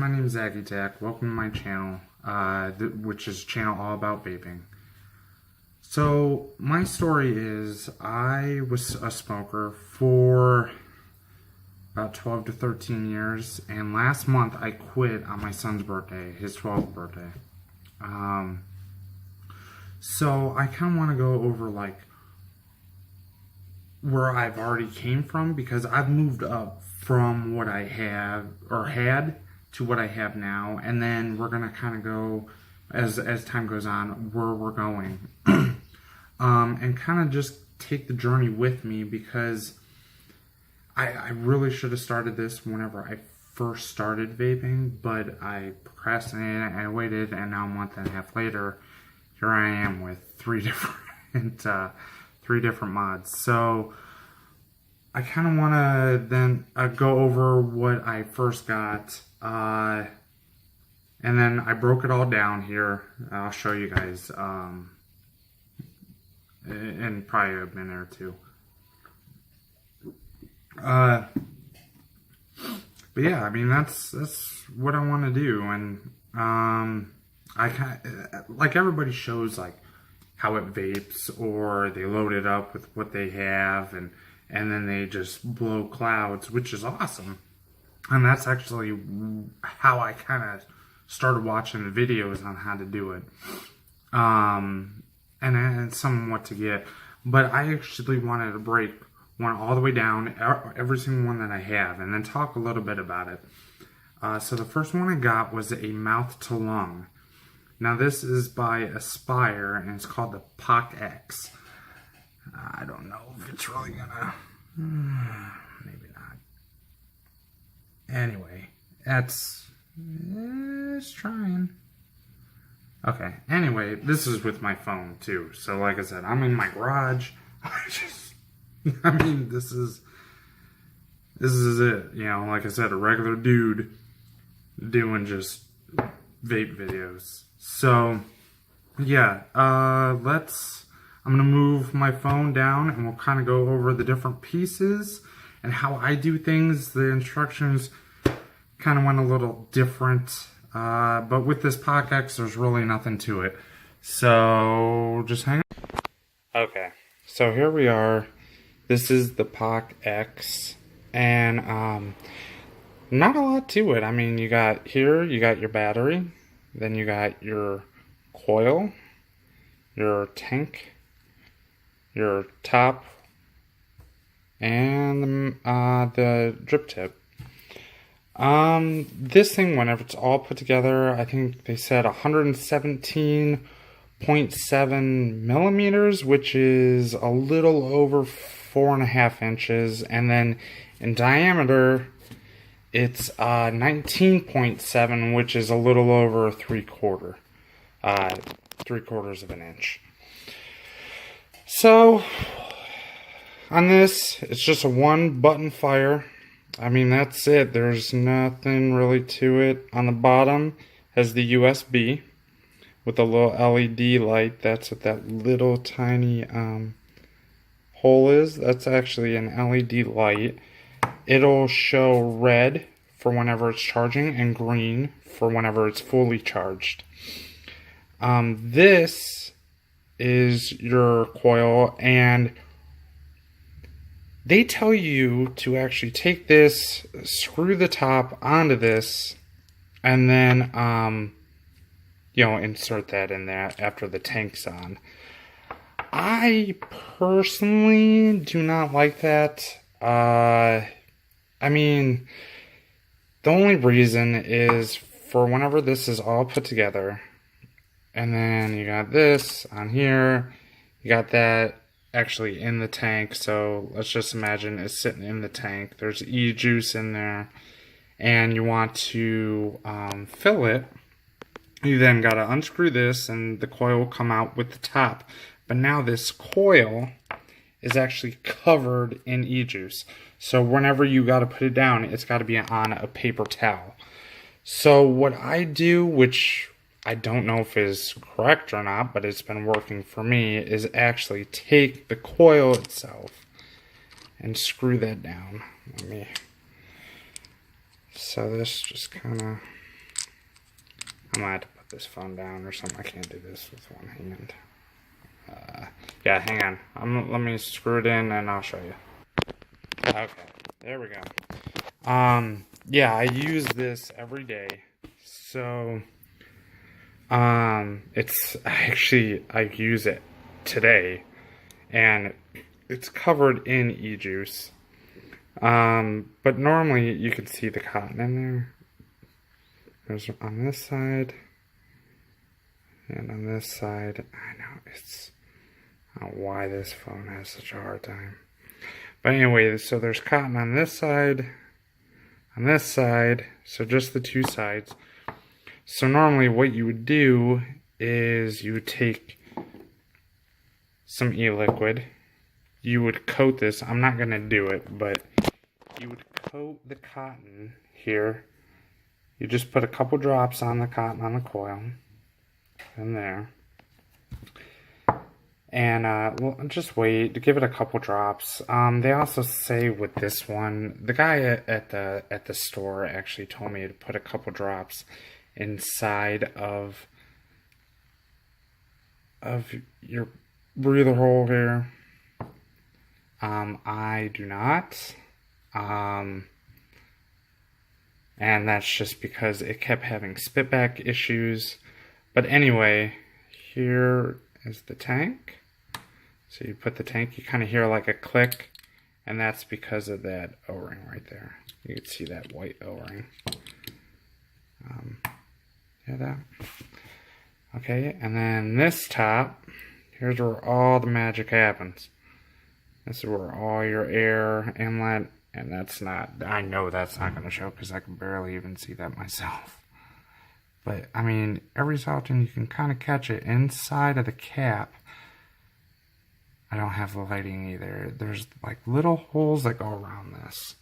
my name is Zach. Welcome to my channel, which is a channel all about vaping. So, my story is, I was a smoker for about 12 to 13 years, and last month I quit on my son's birthday, his 12th birthday. So, I kind of want to go over, like, where I've already came from, because I've moved up from what I have, or had, to what I have now, and then we're going to kind of go, as time goes on, where we're going. And kind of just take the journey with me, because I really should have started this whenever I first started vaping, but I procrastinated, I waited, and now a month and a half later, here I am with three different mods. So I kind of want to then go over what I first got, and then I broke it all down here. I'll show you guys in probably a minute or two. But yeah, I mean, that's what I want to do, and I kind of, like, everybody shows like how it vapes, or they load it up with what they have, and then they just blow clouds, which is awesome. And that's actually how I kind of started watching the videos on how to do it, and somewhat to get. But I actually wanted to break one all the way down, every single one that I have, and then talk a little bit about it. So the first one I got was a mouth to lung. Now this is by Aspire, and it's called the POCKEX. I don't know if it's really gonna, maybe not. Anyway, it's trying. Okay, anyway, this is with my phone too. So like I said, I'm in my garage. I mean, this is it. You know, like I said, a regular dude doing just vape videos. So, yeah, I'm going to move my phone down, and we'll kind of go over the different pieces and how I do things. The instructions kind of went a little different, but with this POCKEX, there's really nothing to it. So, just hang on. Okay, so here we are. This is the POCKEX, and not a lot to it. I mean, you got your battery, then you got your coil, your tank, your top, and the drip tip. This thing, whenever it's all put together, I think they said 117.7 millimeters, which is a little over 4.5 inches, and then in diameter it's 19.7, which is a little over 3/4 of an inch. So on this, it's just a one button fire. I mean, that's it. There's nothing really to it. On the bottom has the USB with a little LED light. That's what that little tiny hole is. That's actually an LED light. It'll show red for whenever it's charging and green for whenever it's fully charged. This is your coil, and they tell you to actually take this, screw the top onto this, and then insert that in there after the tank's on. I personally do not like that. I mean, the only reason is for whenever this is all put together, and then you got this on here, you got that actually in the tank. So let's just imagine it's sitting in the tank. There's e-juice in there, and you want to fill it. You then got to unscrew this, and the coil will come out with the top. But now this coil is actually covered in e-juice. So whenever you got to put it down, it's got to be on a paper towel. So what I do, which I don't know if is correct or not, but it's been working for me, is actually take the coil itself and screw that down. So this just kind of I might have to put this phone down or something. I can't do this with one hand. Yeah, hang on. Let me screw it in and I'll show you. Okay, there we go. Yeah, I use this every day. So, it's actually, I use it today, and it's covered in e-juice. But normally you can see the cotton in there. There's on this side, and on this side. I don't know why this phone has such a hard time. But anyway, so there's cotton on this side, so just the two sides. So normally what you would do is you would take some e-liquid, you would coat this. I'm not going to do it, but you would coat the cotton here. You just put a couple drops on the cotton on the coil, in there. And well, just wait to give it a couple drops. They also say with this one, the guy at the store actually told me to put a couple drops inside of your breather hole here. I do not. And that's just because it kept having spitback issues. But anyway, here is the tank. So you put the tank, you kind of hear like a click, and that's because of that O-ring right there. You can see that white O-ring. Hear that? Okay, and then this top, here's where all the magic happens. This is where all your air inlet, and that's not, I know that's not going to show because I can barely even see that myself. But, I mean, every so often you can kind of catch it inside of the cap. I don't have the lighting either. There's like little holes that go around this.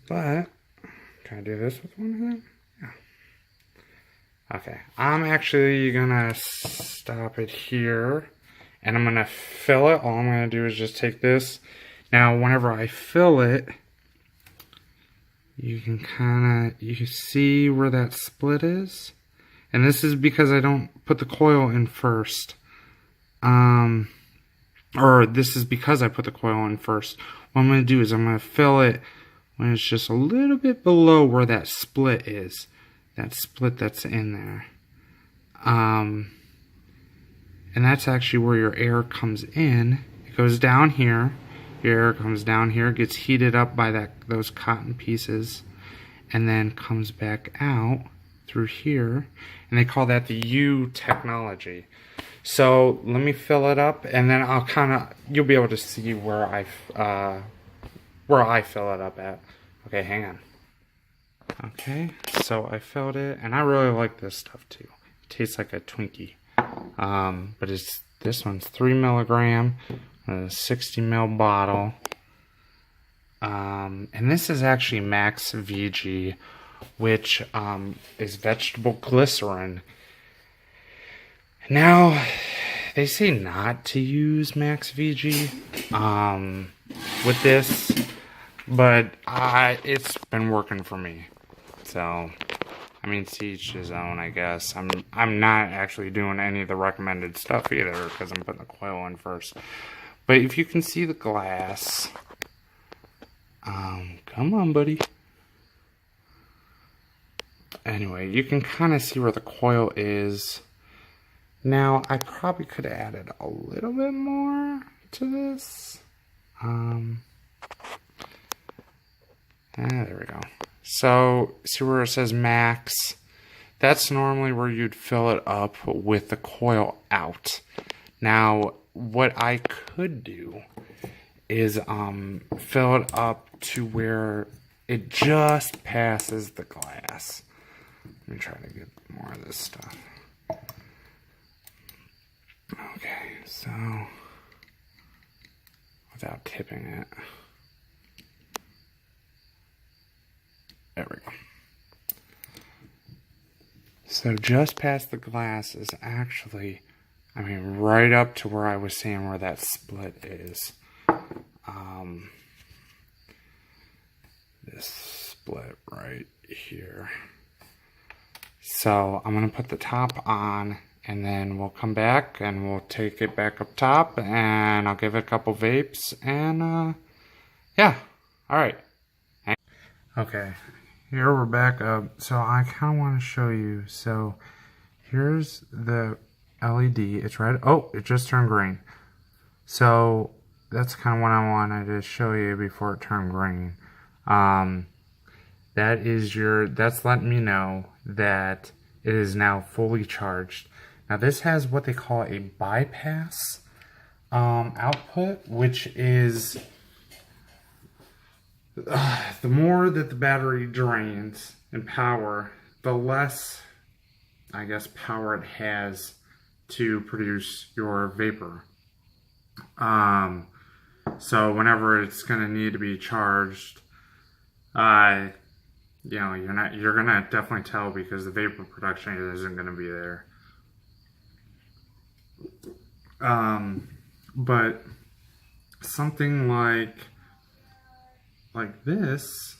But, can I do this with one hand? Yeah. Okay, I'm actually gonna stop it here, and I'm gonna fill it. All I'm gonna do is just take this. Now, whenever I fill it, you can you see where that split is? And this is because I don't put the coil in first. Or this is because I put the coil in first. What I'm going to do is I'm going to fill it when it's just a little bit below where that split is. That split that's in there. And that's actually where your air comes in. It goes down here. Your air comes down here, gets heated up by those cotton pieces, and then comes back out through here, and they call that the U technology. So let me fill it up, and then I'll you'll be able to see where I fill it up at. Okay, hang on. Okay, so I filled it, and I really like this stuff too. It tastes like a Twinkie. But this one's 3 milligram, a 60 ml bottle. And this is actually Max VG, which is vegetable glycerin. Now, they say not to use Max VG with this, but it's been working for me. So, I mean, to each his own, I guess. I'm not actually doing any of the recommended stuff either, because I'm putting the coil in first. But if you can see the glass, come on, buddy. Anyway, you can kind of see where the coil is. Now, I probably could have added a little bit more to this. There we go. So, see where it says max? That's normally where you'd fill it up with the coil out. Now, what I could do is fill it up to where it just passes the glass. Let me try to get more of this stuff. Okay, so without tipping it. There we go. So just past the glass is actually, I mean, right up to where I was saying where that split is. This split right here. So I'm gonna put the top on, and then we'll come back and we'll take it back up top, and I'll give it a couple vapes, and yeah, all right. Okay, here we're back up. So I kind of want to show you. So here's the LED. It's red. Oh, it just turned green. So that's kind of what I wanted to show you before it turned green. That's letting me know that it is now fully charged. Now this has what they call a bypass output, which is the more that the battery drains in power, the less, I guess, power it has to produce your vapor. So whenever it's going to need to be charged, you know, you're going to definitely tell, because the vapor production isn't going to be there. But something like this,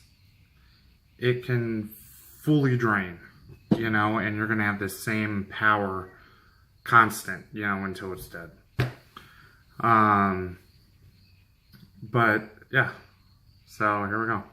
it can fully drain, you know, and you're going to have the same power constant, you know, until it's dead. But yeah, so here we go.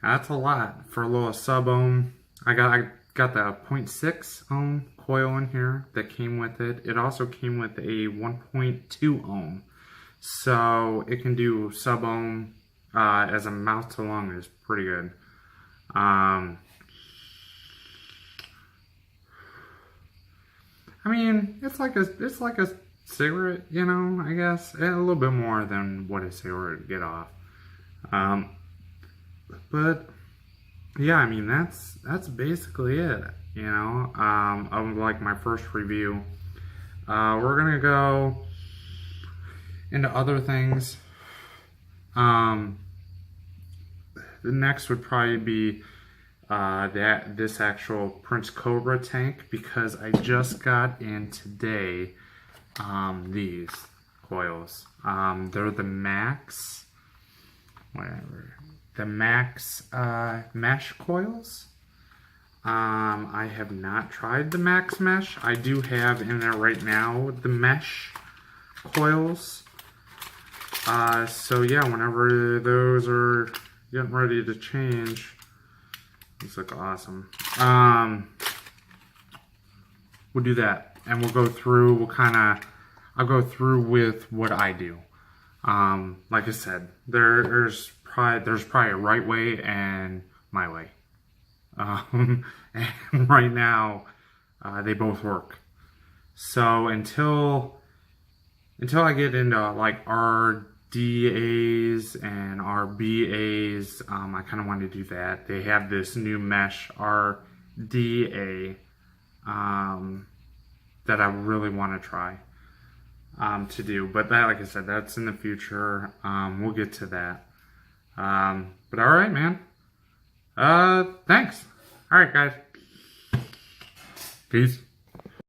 That's a lot for a little sub-ohm. I got the 0.6 ohm coil in here that came with it. It also came with a 1.2 ohm. So it can do sub-ohm as a mouth to lung is pretty good. I mean, it's like a cigarette, you know, I guess. A little bit more than what a cigarette would get off. But yeah, I mean, that's basically it, you know, of like my first review. We're gonna go into other things. The next would probably be this actual Prince Cobra tank, because I just got in today these coils. They're the Max, whatever. The Max mesh coils. I have not tried the Max mesh. I do have in there right now the mesh coils. So yeah, whenever those are getting ready to change, these look awesome. We'll do that, and we'll go through. I'll go through with what I do. Like I said, there's probably a right way and my way. And right now, they both work. So until I get into like RDAs and RBAs, I kind of want to do that. They have this new mesh RDA that I really want to try to do. But that, like I said, that's in the future. We'll get to that. But all right, man. Thanks. All right, guys. Peace.